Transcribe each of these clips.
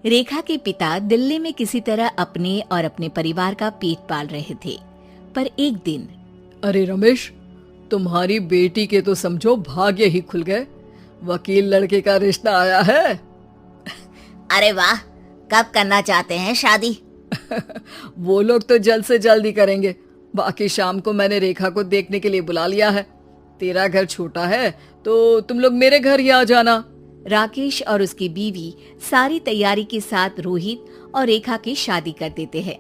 रेखा के पिता दिल्ली में किसी तरह अपने और अपने परिवार का पेट पाल रहे थे, पर एक दिन। अरे रमेश, तुम्हारी बेटी के तो समझो भाग्य ही खुल गए। वकील लड़के का रिश्ता आया है। अरे वाह, कब करना चाहते हैं शादी? वो लोग तो जल्द से जल्द ही करेंगे। बाकी शाम को मैंने रेखा को देखने के लिए बुला लिया है। तेरा घर छोटा है तो तुम लोग मेरे घर ही आ जाना। राकेश और उसकी बीवी सारी तैयारी के साथ रोहित और रेखा की शादी कर देते हैं।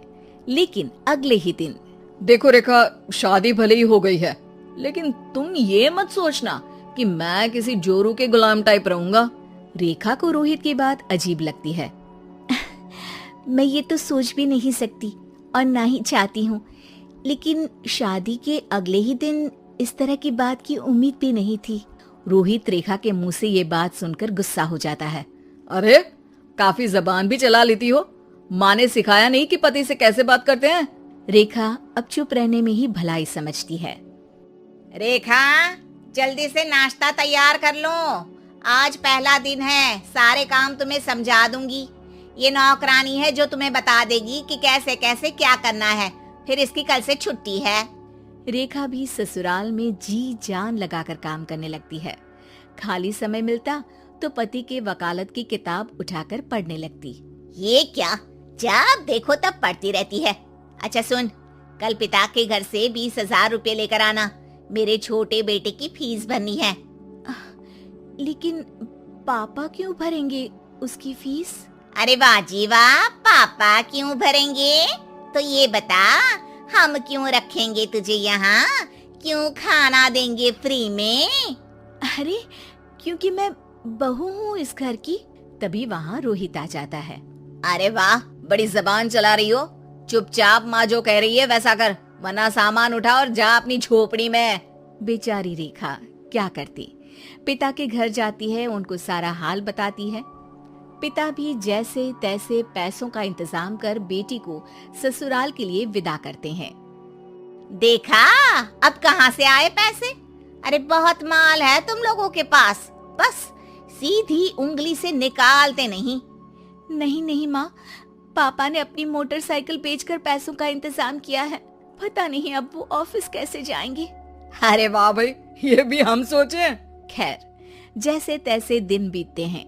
लेकिन अगले ही दिन। देखो रेखा, शादी भले ही हो गई है, लेकिन तुम ये मत सोचना कि मैं किसी जोरू के गुलाम टाइप रहूंगा। रेखा को रोहित की बात अजीब लगती है। मैं ये तो सोच भी नहीं सकती और ना ही चाहती हूँ, लेकिन शादी के अगले ही दिन इस तरह की बात की उम्मीद भी नहीं थी। रोहित रेखा के मुंह से ये बात सुनकर गुस्सा हो जाता है। अरे, काफी जबान भी चला लेती हो। माँ ने सिखाया नहीं कि पति से कैसे बात करते हैं? रेखा अब चुप रहने में ही भलाई समझती है। रेखा, जल्दी से नाश्ता तैयार कर लो। आज पहला दिन है, सारे काम तुम्हें समझा दूंगी। ये नौकरानी है जो तुम्हें बता देगी कि कैसे कैसे क्या करना है। फिर इसकी कल से छुट्टी है। रेखा भी ससुराल में जी जान लगाकर काम करने लगती है। खाली समय मिलता तो पति के वकालत की किताब उठाकर पढ़ने लगती। ये क्या, जब देखो तब पढ़ती रहती है। अच्छा सुन, कल पिता के घर से 20,000 रुपए लेकर आना। मेरे छोटे बेटे की फीस भरनी है। लेकिन पापा क्यों भरेंगे उसकी फीस? अरे वाह जी वाह, पापा क्यों भरेंगे? तो ये बता, हम क्यों रखेंगे तुझे यहाँ? क्यों खाना देंगे फ्री में? अरे, क्योंकि मैं बहू हूँ इस घर की। तभी वहाँ रोहित आ जाता है। अरे वाह, बड़ी जबान चला रही हो। चुपचाप माँ जो कह रही है वैसा कर, वरना सामान उठा और जा अपनी झोपड़ी में। बेचारी रेखा क्या करती, पिता के घर जाती है, उनको सारा हाल बताती है। पिता भी जैसे तैसे पैसों का इंतजाम कर बेटी को ससुराल के लिए विदा करते हैं। देखा, अब कहाँ से आए पैसे? अरे बहुत माल है तुम लोगों के पास, बस सीधी उंगली से निकालते नहीं। नहीं नहीं माँ, पापा ने अपनी मोटरसाइकिल बेचकर पैसों का इंतजाम किया है। पता नहीं अब वो ऑफिस कैसे जाएंगे। अरे वाह भाई, ये भी हम सोचे। खैर, जैसे तैसे दिन बीतते हैं।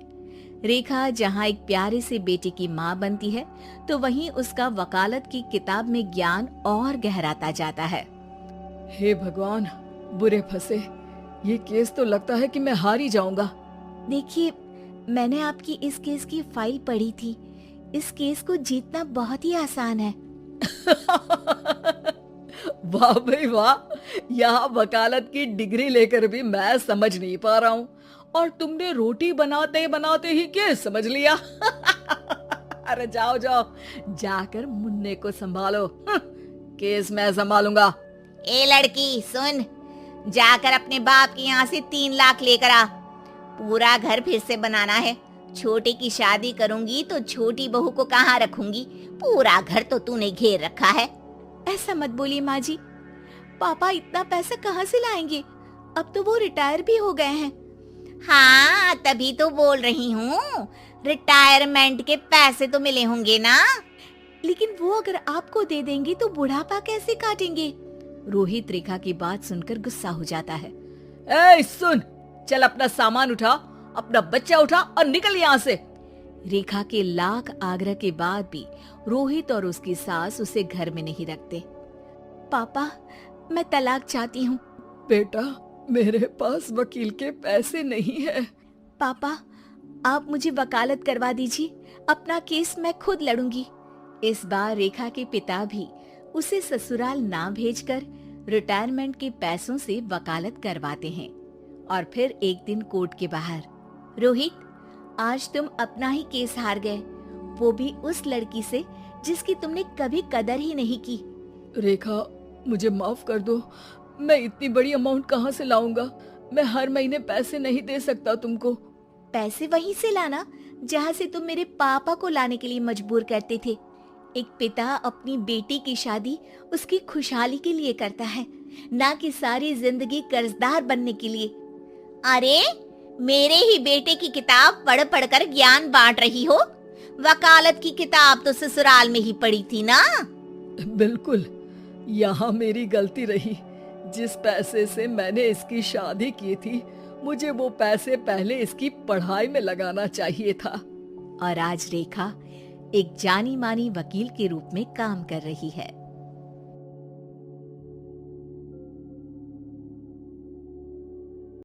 रेखा जहाँ एक प्यारे से बेटे की माँ बनती है, तो वहीं उसका वकालत की किताब में ज्ञान और गहराता जाता है। हे भगवान, बुरे फंसे। ये केस तो लगता है कि मैं हार ही जाऊंगा। देखिए, मैंने आपकी इस केस की फाइल पढ़ी थी। इस केस को जीतना बहुत ही आसान है। वाह भाई वाह, यहाँ वकालत की डिग्री लेकर भी मैं समझ नहीं पा रहा हूँ, और तुमने रोटी बनाते बनाते ही केस समझ लिया। अरे जाओ जाओ, जाकर मुन्ने को संभालो। केस मैं संभालूंगा। ए लड़की सुन, जाकर अपने बाप के यहाँ से 3 लाख लेकर आ। पूरा घर फिर से बनाना है। छोटे की शादी करूंगी तो छोटी बहू को कहाँ रखूंगी? पूरा घर तो तूने घेर रखा है। ऐसा मत बोलिए माँ जी, पापा इतना पैसा कहाँ से लाएंगे? अब तो वो रिटायर भी हो गए हैं। हाँ, तभी तो बोल रही हूँ, रिटायरमेंट के पैसे तो मिले होंगे ना। लेकिन वो अगर आपको दे देंगे तो बुढ़ापा कैसे काटेंगे? रोहित रेखा की बात सुनकर गुस्सा हो जाता है। ए सुन, चल अपना सामान उठा, अपना बच्चा उठा और निकल यहाँ से। रेखा के लाख आग्रह के बाद भी रोहित और उसकी सास उसे घर में नहीं रखते। पापा, मैं तलाक चाहती हूँ। बेटा, मेरे पास वकील के पैसे नहीं है। पापा, आप मुझे वकालत करवा दीजिए, अपना केस मैं खुद लड़ूंगी। इस बार रेखा के पिता भी उसे ससुराल ना भेजकर रिटायरमेंट के पैसों से वकालत करवाते हैं। और फिर एक दिन कोर्ट के बाहर, रोहित, आज तुम अपना ही केस हार गए, वो भी उस लड़की से जिसकी तुमने कभी कदर ही नहीं की। रेखा, मुझे माफ कर दो। मैं इतनी बड़ी अमाउंट कहाँ से लाऊंगा? मैं हर महीने पैसे नहीं दे सकता तुमको। पैसे वहीं से लाना जहाँ से तुम मेरे पापा को लाने के लिए मजबूर करते थे। एक पिता अपनी बेटी की शादी उसकी खुशहाली के लिए करता है, ना कि सारी जिंदगी कर्जदार बनने के लिए। अरे, मेरे ही बेटे की किताब पढ़ पढ़कर ज्ञान बांट रही हो। वकालत की किताब तो ससुराल में ही पड़ी थी ना। बिल्कुल, यहाँ मेरी गलती रही। जिस पैसे से मैंने इसकी शादी की थी, मुझे वो पैसे पहले इसकी पढ़ाई में लगाना चाहिए था। और आज रेखा एक जानी मानी वकील के रूप में काम कर रही है।